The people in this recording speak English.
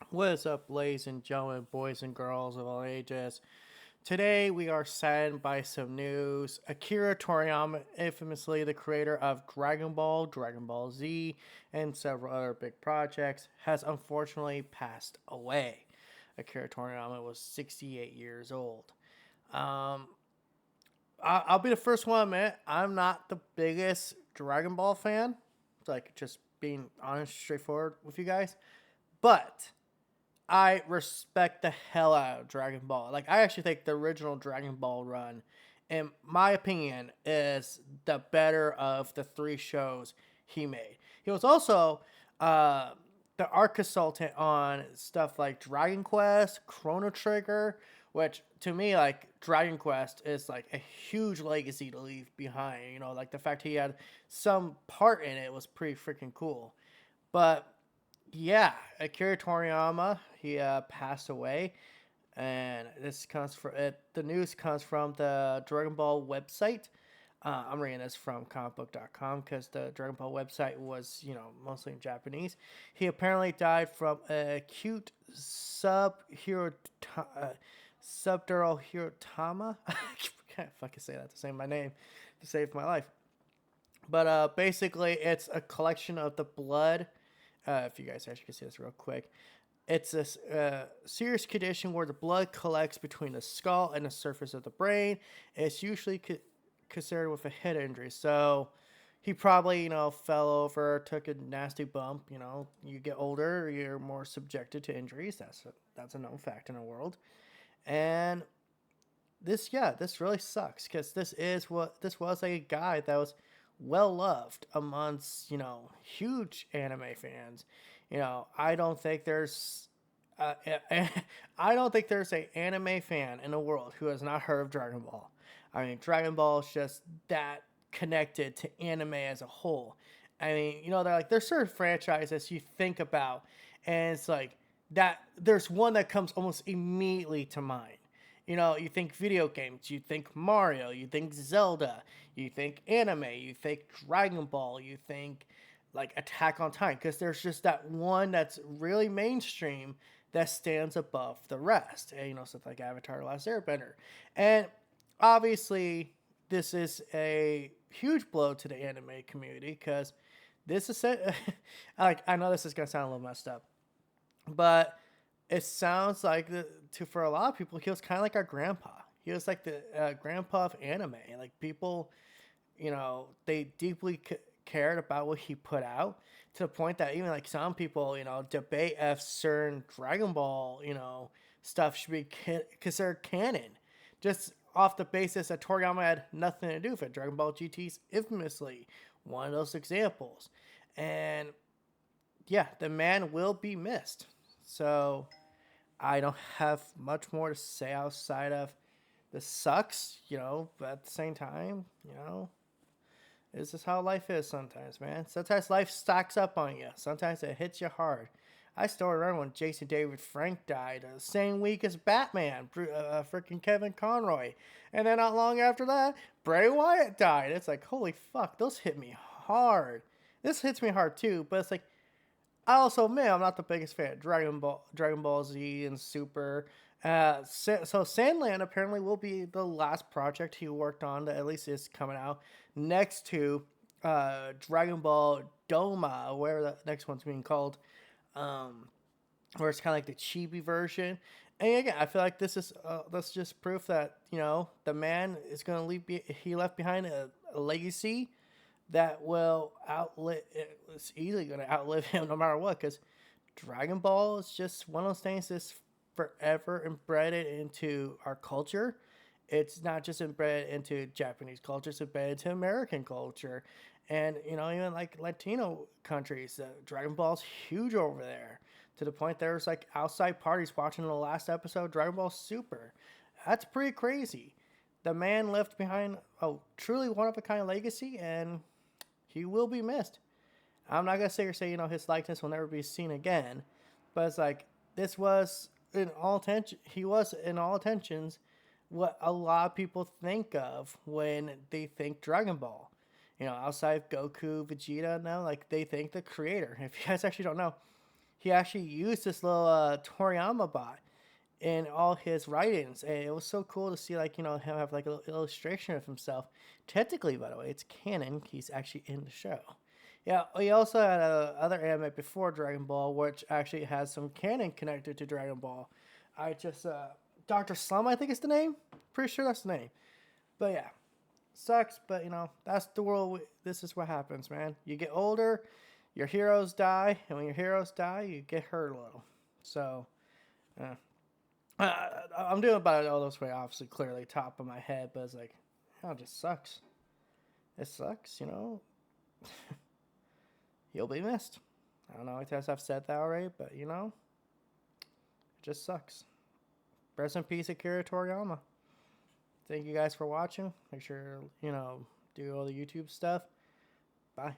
What is up, ladies and gentlemen, boys and girls of all ages? Today we are saddened by some news. Akira Toriyama, infamously the creator of Dragon Ball, Dragon Ball Z, and several other big projects, has unfortunately passed away. Akira Toriyama was 68 years old. Um, I'll be the first one to admit I'm not the biggest Dragon Ball fan. It's like just being honest, straightforward with you guys. But I respect the hell out of Dragon Ball. Like, I actually think the original Dragon Ball run, in my opinion, is the better of the three shows he made. He was also uh, the art consultant on stuff like Dragon Quest, Chrono Trigger, which to me, like, Dragon Quest is like a huge legacy to leave behind. You know, like the fact he had some part in it was pretty freaking cool. But yeah, Akira Toriyama, he passed away, and this comes from it. The news comes from the Dragon Ball website. I'm reading this from comicbook.com because the Dragon Ball website was, mostly in Japanese. He apparently died from acute subdural hirotama. I can't fucking say that to say my name to save my life. But basically, it's a collection of the blood. If you guys actually can see this real quick, it's a serious condition where the blood collects between the skull and the surface of the brain. It's usually considered with a head injury. So he probably, fell over, took a nasty bump. You get older, you're more subjected to injuries. That's a known fact in the world. And this really sucks because this was a guy that was well loved amongst huge anime fans. I don't think there's uh, I don't think there's a anime fan in the world who has not heard of Dragon Ball. I mean, Dragon Ball is just that connected to anime as a whole. I mean, they're like there's certain franchises you think about, and it's like that. There's one that comes almost immediately to mind. You think video games, you think Mario, you think Zelda, you think anime, you think Dragon Ball, you think like Attack on Titan, because there's just that one that's really mainstream that stands above the rest. And, stuff like Avatar: The Last Airbender. And obviously, this is a huge blow to the anime community because this is like I know this is gonna sound a little messed up, but it sounds like for a lot of people, he was kind of like our grandpa. He was like the grandpa of anime. Like people, they deeply cared about what he put out to the point that even like some people, debate if certain Dragon Ball, stuff should be considered canon, just off the basis that Toriyama had nothing to do with it. Dragon Ball GT's infamously one of those examples, and yeah, the man will be missed. So I don't have much more to say outside of this sucks, but at the same time, this is how life is sometimes, man. Sometimes life stacks up on you. Sometimes it hits you hard. I still remember when Jason David Frank died the same week as Batman, freaking Kevin Conroy. And then not long after that, Bray Wyatt died. It's like, holy fuck, those hit me hard. This hits me hard too, but it's like, I also admit I'm not the biggest fan of Dragon Ball Z, and Super. So Sandland apparently will be the last project he worked on that at least is coming out next to Dragon Ball Doma, whatever the next one's being called, um, where it's kind of like the chibi version. And again, I feel like this is just proof that the man is going to leave. He left behind a legacy that will outlive. It's easily going to outlive him no matter what. Because Dragon Ball is just one of those things that's forever embedded into our culture. It's not just embedded into Japanese culture; it's embedded into American culture, and even like Latino countries. Dragon Ball's huge over there to the point there's like outside parties watching the last episode of Dragon Ball Super. That's pretty crazy. The man left behind a truly one of a kind legacy, and he will be missed. I'm not gonna say his likeness will never be seen again, but it's like this was in all attention. He was in all attentions what a lot of people think of when they think Dragon Ball. Outside of Goku, Vegeta, now like they think the creator. If you guys actually don't know, he actually used this little Toriyama bot in all his writings, and it was so cool to see, like, him have like a little illustration of himself. Technically, by the way, it's canon. He's actually in the show. Yeah, he also had other anime before Dragon Ball, which actually has some canon connected to Dragon Ball. I just Dr. Slum, I think is the name. Pretty sure that's the name. But yeah, sucks. But that's the world. This is what happens, man. You get older, your heroes die, and when your heroes die, you get hurt a little. So, uh, I'm doing about it all this way, obviously, clearly, top of my head, but it's like, it just sucks. It sucks, You'll be missed. I don't know, I guess I've said that already, but it just sucks. Rest in peace, Akira Toriyama. Thank you guys for watching. Make sure, do all the YouTube stuff. Bye.